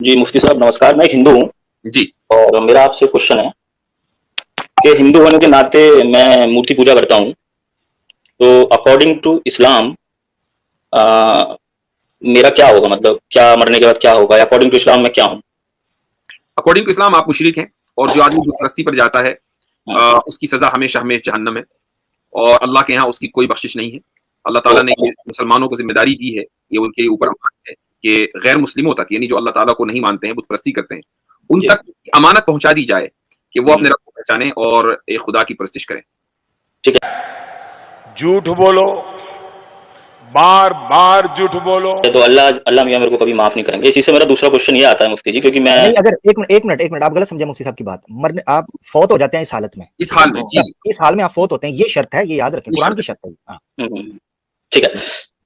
जी, मुफ्ती साहब नमस्कार, मैं एक हिंदू हूँ जी। और मेरा आपसे क्वेश्चन है कि हिंदू होने के नाते मैं मूर्ति पूजा करता हूँ, तो अकॉर्डिंग टू इस्लाम अ, मेरा क्या होगा? मतलब क्या मरने के बाद क्या होगा? या अकॉर्डिंग टू इस्लाम मैं क्या हूँ? अकॉर्डिंग टू इस्लाम आप मुशरिक हैं और जो आदमी बुत-परस्ती पर जाता है हुँ, उसकी सज़ा हमेशा-हमेशा जहन्नम है और अल्लाह के यहाँ उसकी कोई बख्शिश नहीं है। अल्लाह ताला ने ओके, ये मुसलमानों को ज़िम्मेदारी दी है, ये उनके ऊपर हुँ, अमानत है कि गैर मुस्लिमों तक यानी जो अल्लाह ताला को नहीं मानते हैं, बुत-परस्ती करते हैं, उन जी, तक अमानत पहुँचा दी जाए कि वो हुँ, अपने रब को पहचानें और एक खुदा की परस्तिश करें। ठीक है। झूठ बोलो, बार बार झूठ बोलो। तो अल्लाह अल्लाह मियाँ मेरे को कभी माफ़ नहीं करेंगे। इसी से मेरा दूसरा क्वेश्चन ये आता है मुफ्ती जी क्योंकि मैं नहीं, अगर एक मिनट आप गलत समझे मुफ्ती साहब की बात। मरने आप फौत हो जाते हैं इस हालत में, इस ठीक है हाल ना? में जी, इस हाल में आप फौत होते हैं, ये शर्त है, ये याद रखें, ये कुरान शर्त की है। शर्त है ये। हाँ। हुँ, हुँ, ठीक है।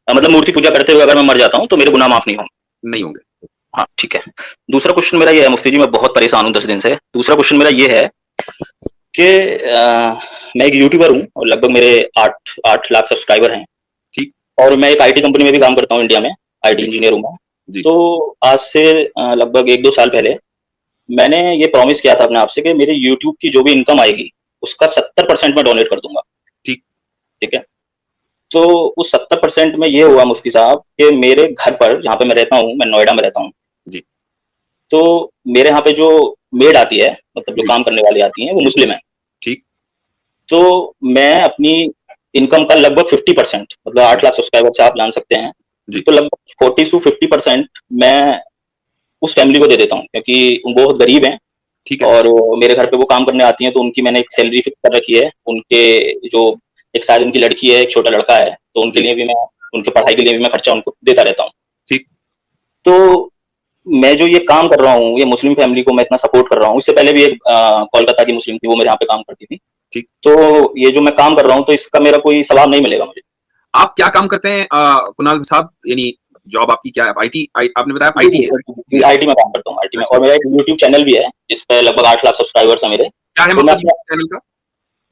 मतलब मूर्ति पूजा करते हुए अगर मैं मर जाता हूँ, तो मेरे गुनाह माफ़ नहीं होंगे। नहीं होंगे। हाँ, ठीक है। दूसरा क्वेश्चन मेरा ये है मुफ्ती जी, मैं बहुत परेशान हूँ 10 दिन से। दूसरा क्वेश्चन मेरा ये है कि मैं एक यूट्यूबर हूँ और लगभग मेरे 8 लाख सब्सक्राइबर हैं ठीक, और मैं एक आईटी कंपनी में भी काम करता हूँ इंडिया में, आईटी जी, इंजीनियर हूँ मैं। जी, तो आज से लगभग 1-2 साल पहले मैंने ये प्रॉमिस किया था अपने आप से कि मेरे यूट्यूब की जो भी इनकम आएगी, उसका 70% मैं डोनेट कर दूँगा, ठीक, ठीक है? तो उस 70% में ये हुआ मुफ्ती साहब कि मेरे घर पर जहाँ पे मैं रहता हूँ, मैं नोएडा में रहता हूँ, जी, तो मेरे यहाँ पे जो मेड आती है, मतलब जो जी, काम करने वाली आती हैं, वो जी, मुस्लिम हैं। ठीक, तो मैं अपनी इनकम का लगभग 50% मतलब 8 जी, लाख सब्सक्राइबर से आप जान सकते हैं, जी, तो लगभग 40 टू 50% मैं उस फैमिली को दे देता हूँ क्योंकि वो बहुत गरीब हैं ठीक है, और मेरे घर पे वो काम करने आती हैं, तो उनकी मैंने एक सैलरी फिक्स कर रखी है। उनके जो एक शायद उनकी लड़की है, एक छोटा लड़का है, तो उनके जी, लिए भी मैं उनके पढ़ाई के लिए भी मैं खर्चा उनको देता रहता हूँ। ठीक, तो मैं जो ये काम कर रहा हूँ, ये मुस्लिम फैमिली को मैं इतना सपोर्ट कर रहा हूँ, इससे पहले भी एक कोलकाता की मुस्लिम थी, वो मेरे यहाँ पे काम करती थी। ठीक। तो ये जो मैं काम कर रहा हूँ, तो इसका मेरा कोई सवाब नहीं मिलेगा मुझे। आप क्या काम करते हैं कुणाल साहब? यानी जॉब आपकी क्या है? आईटी आपने बताया जी, आईटी है? जी, आईटी में काम करता हूँ, आईटी में अच्छा, और मेरा एक यूट्यूब चैनल भी है, जिस पे लगभग 8 लाख सब्सक्राइबर्स हैं मेरे। क्या है तो मैं मकसद अपना यूट्यूब चैनल का?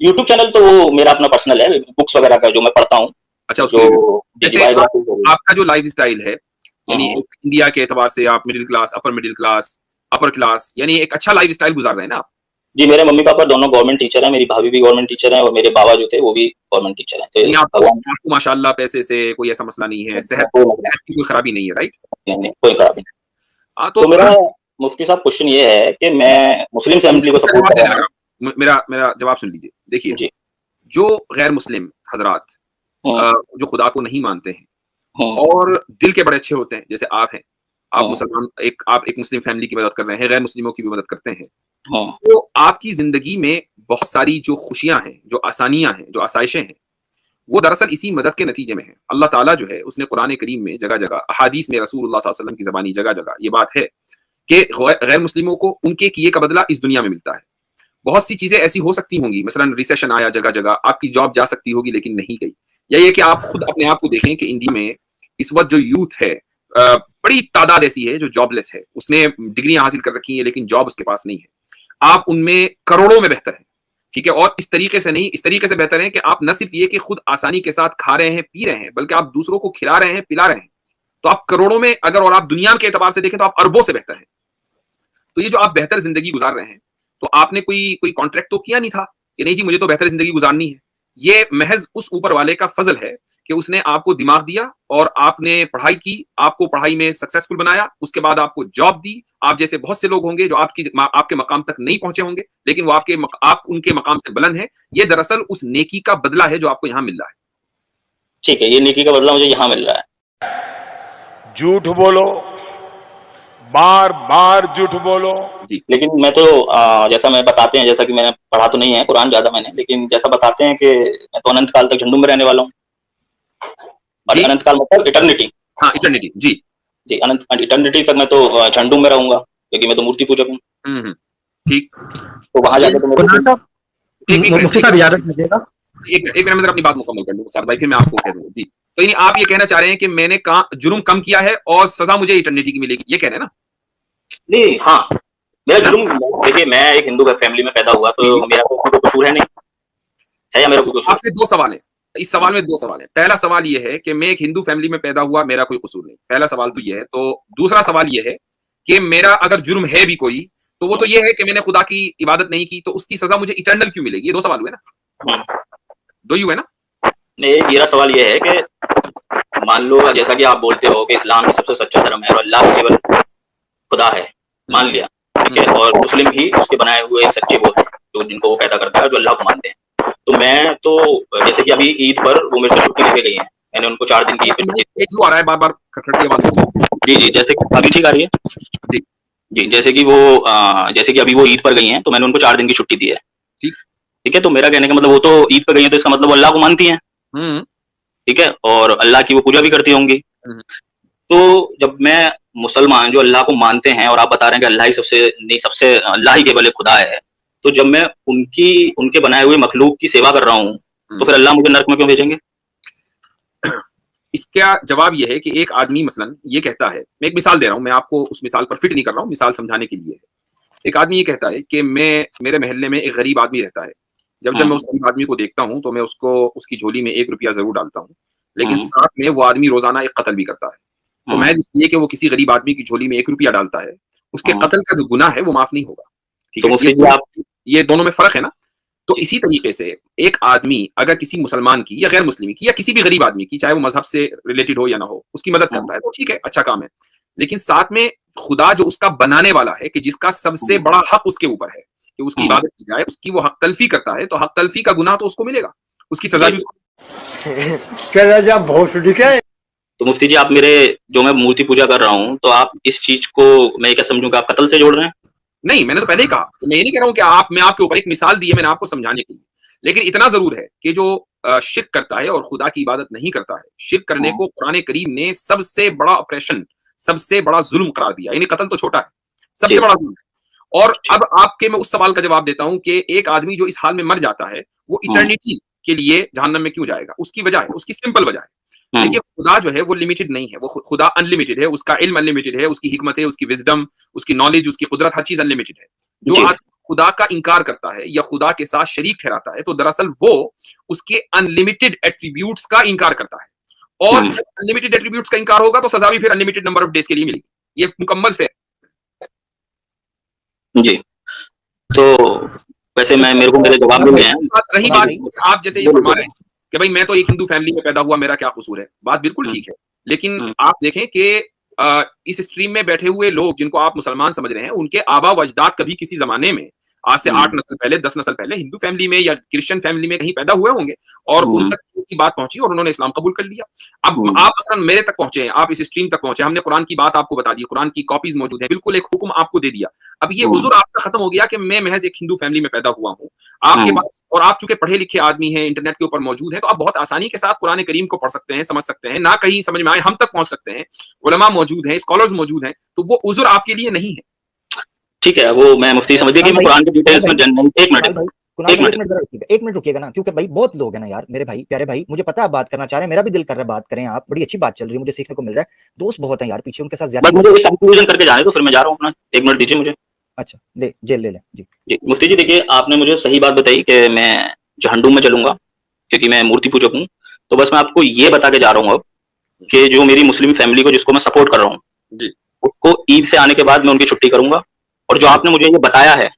यूट्यूब चैनल तो वो मेरा अपना पर्सनल है, बुक्स वगैरह का जो मैं पढ़ता हूँ, अच्छा उसके जो लिए जी, जी, जैसे बायोग्राफीज़ हो गई। आपका जो लाइफ़स्टाइल है, हुँ, यानी हुँ। एक इंडिया के एतबार से आप मिडल क्लास, अपर क्लास यानी एक अच्छा लाइफ़स्टाइल गुज़ार रहे हैं ना आप? जी, मेरे मम्मी-पापा दोनों गवर्नमेंट टीचर हैं, मेरी भाभी भी गवर्नमेंट टीचर हैं और मेरे बाबा जो थे वो भी गवर्नमेंट टीचर हैं। यानी तो आपको भगवान आपको माशाअल्लाह पैसे से कोई ऐसा मसला नहीं है, सेहत कोई मतलब सेहत की कोई खराबी नहीं है, राइट? नहीं, नहीं, कोई खराबी नहीं। हाँ, तो तो मेरा मुफ्ती साहब क्वेश्चन ये है कि मैं मुस्लिम मैं फैमिली को इसका सपोर्ट जवाब कर देने रहा लगा हूँ। हूँ। मेरा मेरा जवाब सुन लीजिए। देखिए, जी। जो गैर मुस्लिम हज़रात हुँ, जो खुदा को नहीं मानते हैं हुँ, और दिल के बड़े अच्छे होते हैं, जैसे आप हैं। हुँ, आप एक मुस्लिम फैमिली की मदद कर रहे हैं, गैर मुस्लिमों की भी मदद करते हैं। हुँ, तो आपकी ज़िंदगी में बहुत सारी जो खुशियाँ हैं, जो आसानियाँ हैं, जो आसाइशें हैं, वो दरअसल इसी मदद के नतीजे में हैं। अल्लाह ताला जो है, उसने कुरान करीम में जगह-जगह, अहादीस में रसूलुल्लाह सल्लल्लाहु अलैहि वसल्लम की ज़बानी जगह-जगह ये बात है कि गैर मुस्लिमों को उनके किए का बदला इस दुनिया में मिलता है। बहुत सी चीज़ें ऐसी हो सकती होंगी, मसलन रिसेशन आया जगह-जगह, आपकी जॉब जा सकती होगी लेकिन नहीं गई। या ये कि आप खुद अपने आप को देखें कि इंडिया में इस वक़्त जो यूथ है बड़ी तादाद ऐसी है जो जॉबलेस है। उसने डिग्रियाँ हासिल कर रखी हैं लेकिन जॉब उसके पास नहीं है। आप उनमें करोड़ों में बेहतर हैं, ठीक है? और इस तरीके से नहीं, इस तरीके से बेहतर हैं कि आप न सिर्फ़ ये कि खुद आसानी के साथ खा रहे हैं, पी रहे हैं, बल्कि आप दूसरों को खिला रहे हैं, पिला रहे हैं। तो आप करोड़ों में अगर और आप दुनिया के एतबार से देखें तो आप अरबों से बेहतर हैं। तो ये जो आप बेहतर ज़िंदगी गुज़ार रहे हैं, तो आपने कोई कोई कॉन्ट्रैक्ट तो किया नहीं था कि नहीं जी मुझे तो बेहतर ज़िंदगी गुज़ारनी है। ये महज़ उस ऊपर वाले का फ़ज़ल है कि उसने आपको दिमाग दिया और आपने पढ़ाई की, आपको पढ़ाई में सक्सेसफुल बनाया, उसके बाद आपको जॉब दी। आप जैसे बहुत से लोग होंगे जो आपके मकाम तक नहीं पहुँचे होंगे, लेकिन वो आप उनके मकाम से बुलंद हैं। ये दरअसल उस नेकी का बदला है जो आपको यहाँ मिल रहा है। ठीक है, ये नेकी का बदला मुझे यहाँ मिल रहा है। झूठ बोलो, बार बार झूठ बोलो। जी, लेकिन मैं तो जैसा मैं बताते हैं, जैसा कि मैंने पढ़ा तो नहीं है कुरान ज़्यादा मैंने, लेकिन जैसा बताते हैं कि मैं तो अनंत काल तक झंडू में रहने वाला हूँ और जी, अनंत काल मतलब इटर्निटी। हाँ, इटर्निटी जी। जी, अनंत इटर्निटी तक मैं तो झंडू में रहूँगा क्योंकि मैं तो मूर्ति पूजक हूँ। हुँ, हुँ, ठीक। तो वहाँ ये जाके तो मेरे को कुणाल कोई साहब, एक मिनट, मुफ्ती एक साहब मिनट। याद रखिएगा। एक मिनट मैं ज़रा अपनी बात मुकम्मल कर लूँ साद भाई, फिर मैं आपको कह दूँगा। जी। तो यानी आप ये कहना चाह रहे हैं कि मैंने जुर्म कम किया है और सज़ा मुझे इटर्निटी की मिलेगी, ये कह रहे हैं ना? नहीं, हाँ, मेरा है ना? जुर्म देखिए मैं एक हिंदू फैमिली में पैदा हुआ जी, तो जी। मेरा तो उसमें कोई कसूर है नहीं, है या मेरा तो कोई कसूर? आपसे 2 सवाल हैं। इस सवाल में 2 सवाल हैं। पहला सवाल ये है कि मैं एक हिंदू फैमिली में पैदा हुआ, मेरा कोई कसूर नहीं। पहला सवाल तो ये है। तो दूसरा सवाल ये है कि मेरा अगर जुर्म है भी कोई, तो वो तो ये है कि मैंने खुदा की इबादत नहीं की, तो उसकी सजा मुझे इटर्नल क्यों मिलेगी? ये 2 सवाल हुए ना, 2 ही हुए ना? नहीं, मेरा सवाल ये है कि मान लो जैसा कि आप बोलते हो कि इस्लाम ही सबसे सच्चा धर्म है और अल्लाह ही केवल खुदा है, मान लिया, ठीक है, और मुस्लिम ही उसके बनाए हुए सच्चे वो हैं, जो जिनको वो पैदा करता है, जो अल्लाह को मानते हैं। तो मैं तो जैसे कि अभी ईद पर वो मेरे से छुट्टी लेके गई हैं, मैंने उनको 4 दिन की आ रहा है बार-बार खटखट की आवाज। जी, जैसे कि अभी ठीक आ रही है? जी। जी, जैसे कि अभी वो ईद पर गई हैं, तो मैंने उनको 4 दिन की छुट्टी दी है। ठीक है, तो मेरा कहने का मतलब वो तो ईद पर गई हैं, तो इसका मतलब वो अल्लाह को मानती हैं। ठीक है, और अल्लाह की वो पूजा भी करती होंगी। तो जब मैं मुसलमान जो अल्लाह को मानते हैं और आप बता रहे हैं कि अल्लाह ही सबसे अल्लाह ही केवल एक खुदा है, तो जब मैं उनके बनाए हुए मखलूक की सेवा कर रहा हूँ, तो फिर अल्लाह मुझे नर्क में क्यों भेजेंगे? इसका जवाब यह है कि एक आदमी मसलन ये कहता है, मैं एक मिसाल दे रहा हूं, मैं आपको उस मिसाल पर फिट नहीं कर रहा हूं, मिसाल समझाने के लिए। एक आदमी ये कहता है कि मेरे मोहल्ले में एक गरीब आदमी रहता है। जब मैं उस गरीब आदमी को देखता हूं, तो मैं उसकी झोली में 1 रुपया जरूर डालता हूं, लेकिन साथ में वो आदमी रोजाना एक कत्ल भी करता है। तो मैं इसलिए कि वो किसी गरीब आदमी की झोली में 1 रुपया डालता है, उसके कत्ल का जो गुनाह है वो माफ नहीं होगा। ठीक है, ये दोनों में फर्क है ना? तो इसी तरीके से एक आदमी अगर किसी मुसलमान की या गैर मुस्लिम की या किसी भी गरीब आदमी की, चाहे वो मजहब से रिलेटेड हो या ना हो, उसकी मदद करता है, तो ठीक है, अच्छा काम है। लेकिन साथ में खुदा जो उसका बनाने वाला है, कि जिसका सबसे बड़ा हक उसके ऊपर है कि उसकी इबादत की जाए, उसकी वो हक तलफी करता है, तो हक तलफी का गुनाह तो उसको मिलेगा, उसकी सजा भी तो मुफ्ती जी, आप जो मैं मूर्ति पूजा कर रहा हूँ, तो आप इस चीज को मैं क्या समझूं कि आप कत्ल से जोड़ रहे हैं? नहीं, मैंने तो पहले ही कहा, मैं ये नहीं कह रहा हूं कि मैं आपके ऊपर एक मिसाल दी है मैंने आपको समझाने के लिए। लेकिन इतना जरूर है कि जो शिर्क करता है और खुदा की इबादत नहीं करता है, शिर्क करने को कुरान करीम ने सबसे बड़ा ऑपरेशन, सबसे बड़ा जुल्म करार दिया। यानी कत्ल तो छोटा है, सबसे बड़ा जुल्म है। और अब मैं उस सवाल का जवाब देता हूं कि एक आदमी जो इस हाल में मर जाता है, वो इटर्निटी के लिए जहन्नम में क्यों जाएगा? उसकी वजह है, उसकी सिंपल वजह है। देखिए, खुदा जो है वो लिमिटेड नहीं है, वो खुदा अनलिमिटेड है, उसका इल्म अनलिमिटेड है, उसकी हिकमत है, उसकी विजडम, उसकी नॉलेज, उसकी कुदरत, हर चीज अनलिमिटेड है। जो आदमी खुदा का इनकार करता है या खुदा के साथ शरीक ठहराता है, तो दरअसल वो उसके अनलिमिटेड एट्रीब्यूट्स का इनकार करता है। और जब अनलिमिटेड एट्रीब्यूट्स का इनकार होगा, तो सजा भी फिर अनलिमिटेड नंबर ऑफ डेज के लिए मिलेगी। ये मुकम्मल फेयर। जी, तो वैसे मेरे को मेरे जवाब मिल गए हैं। रही बात आप जैसे ये फरमा रहे हैं कि भाई मैं तो एक हिंदू फैमिली में पैदा हुआ, मेरा क्या कसूर है, बात बिल्कुल ठीक है। लेकिन आप देखें कि इस स्ट्रीम में बैठे हुए लोग जिनको आप मुसलमान समझ रहे हैं, उनके आबा व अजदाद कभी किसी जमाने में, आज से 8 नस्ल पहले, 10 नस्ल पहले हिंदू फैमिली में या क्रिश्चियन फैमिली में कहीं पैदा हुए होंगे और उन तक की बात पहुंची और उन्होंने इस्लाम कबूल कर लिया। अब आप मसलन मेरे तक पहुंचे हैं, आप इस स्ट्रीम तक पहुंचे, हमने कुरान की बात आपको बता दी, कुरान की कॉपीज मौजूद है, बिल्कुल एक हुक्म आपको दे दिया। अब ये उज़ुर आपका खत्म हो गया कि मैं महज एक हिंदू फैमिली में पैदा हुआ हूँ, आपके पास, और आप चूंकि पढ़े लिखे आदमी हैं, इंटरनेट के ऊपर मौजूद है, तो आप बहुत आसानी के साथ कुरान करीम को पढ़ सकते हैं, समझ सकते हैं, ना कहीं समझ में आए हम तक पहुंच सकते हैं, उलमा मौजूद हैं, स्कॉलर्स मौजूद हैं, तो वो उज़ुर आपके लिए नहीं है। ठीक है, वो मैं मुफ्ती समझ गया कि मैं कुरान की डिटेल्स में एक मिनट रुकिएगा ना, क्योंकि भाई बहुत लोग हैं ना यार, मेरे भाई, प्यारे भाई, मुझे पता है आप बात करना चाह रहे हैं, मेरा भी दिल कर रहा है बात करें, आप बड़ी अच्छी बात चल रही है, मुझे सीखने को मिल रहा है, दोस्त बहुत हैं यार पीछे, उनके साथ ज्यादा मुझे एक कंक्लूजन करके जाने दो, फिर मैं जा रहा हूँ अपना। 1 मिनट दीजिए मुझे। अच्छा, ले जी। मुफ्ती जी, देखिए, आपने मुझे सही बात बताई कि मैं जहन्नुम में चलूंगा क्योंकि मैं मूर्ति पूजक हूँ। तो बस मैं आपको ये बता के जा रहा हूँ अब कि जो मेरी मुस्लिम फैमिली को, जिसको मैं सपोर्ट कर रहा हूँ, उसको ईद से आने के बाद मैं उनकी छुट्टी करूंगा। और जो आपने मुझे ये बताया है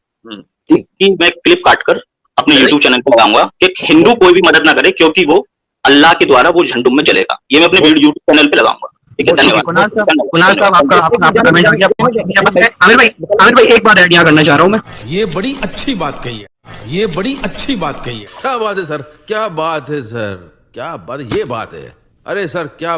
कि मैं क्लिप काट कर अपने यूट्यूब चैनल पर लगाऊंगा कि हिंदू कोई भी मदद ना करे क्योंकि वो अल्लाह के द्वारा वो जहन्नुम में चलेगा, ये मैं अपने यूट्यूब चैनल पे लगाऊंगा। ठीक है, धन्यवाद। कुणाल साहब, आपका कमेंट आ गया। आमिर भाई एक बात ऐड यहाँ करना चाह रहा हूँ मैं। ये बड़ी अच्छी बात कही है, ये बड़ी अच्छी बात कही है। क्या बात है सर, क्या बात है सर, क्या बात, ये बात है। अरे सर, क्या